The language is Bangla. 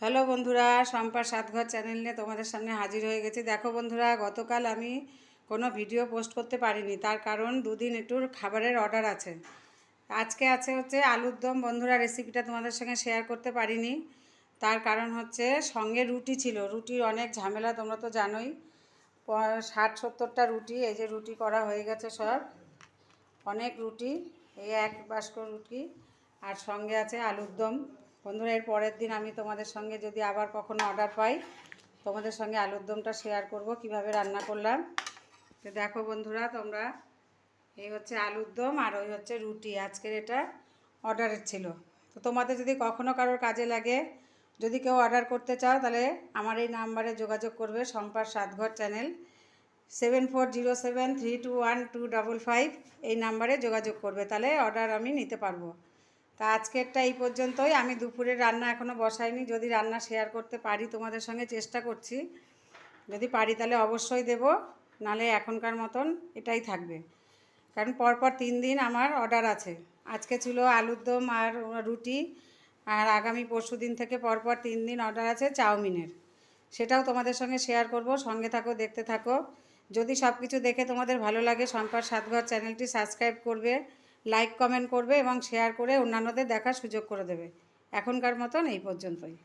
হ্যালো বন্ধুরা, শম্পার সাতঘর চ্যানেল নিয়ে তোমাদের সামনে হাজির হয়ে গেছি। দেখো বন্ধুরা, গতকাল আমি কোনো ভিডিও পোস্ট করতে পারিনি, তার কারণ দুদিন একটু খাবারের অর্ডার আছে। আজকে আছে হচ্ছে আলুর দম। বন্ধুরা, রেসিপিটা তোমাদের সঙ্গে শেয়ার করতে পারিনি, তার কারণ হচ্ছে সঙ্গে রুটি ছিল। রুটির অনেক ঝামেলা, তোমরা তো জানোই। 60-70টা রুটি, এই যে রুটি করা হয়ে গেছে সব, অনেক রুটি, এই এক বাস্ক রুটি, আর সঙ্গে আছে আলুর দম। বন্ধুরা, এর পরের দিন আমি তোমাদের সঙ্গে যদি আবার কখনো অর্ডার পাই, তোমাদের সঙ্গে আলুর দমটা শেয়ার করব কিভাবে রান্না করলাম। তো দেখো বন্ধুরা, তোমরা, এই হচ্ছে আলুর দম আর ওই হচ্ছে রুটি। আজকের এটা অর্ডারের ছিল। তো তোমাদের যদি কখনো কারোর কাজে লাগে, যদি কেউ অর্ডার করতে চাও, তাহলে আমার এই নাম্বারে যোগাযোগ করবে, শম্পার সাতঘর চ্যানেল, 7407321255, এই নাম্বারে যোগাযোগ করবে, তাহলে অর্ডার আমি নিতে পারবো। তা আজকেরটা এই পর্যন্তই। আমি দুপুরের রান্না এখনও বসাইনি, যদি রান্না শেয়ার করতে পারি তোমাদের সঙ্গে চেষ্টা করছি, যদি পারি তাহলে অবশ্যই দেব, নালে এখনকার মতন এটাই থাকবে। কারণ পরপর 3 দিন আমার অর্ডার আছে। আজকে ছিল আলুর দম আর রুটি, আর আগামী পরশুদিন থেকে পরপর 3 দিন অর্ডার আছে চাউমিনের। সেটাও তোমাদের সঙ্গে শেয়ার করব, সঙ্গে থাকো, দেখতে থাকো। যদি সব কিছু দেখে তোমাদের ভালো লাগে, শম্পার সাতঘর চ্যানেলটি সাবস্ক্রাইব করবে, লাইক কমেন্ট করবে এবং শেয়ার করে অন্যান্যদের দেখার সুযোগ করে দেবে। এখনকার মতন এই পর্যন্তই।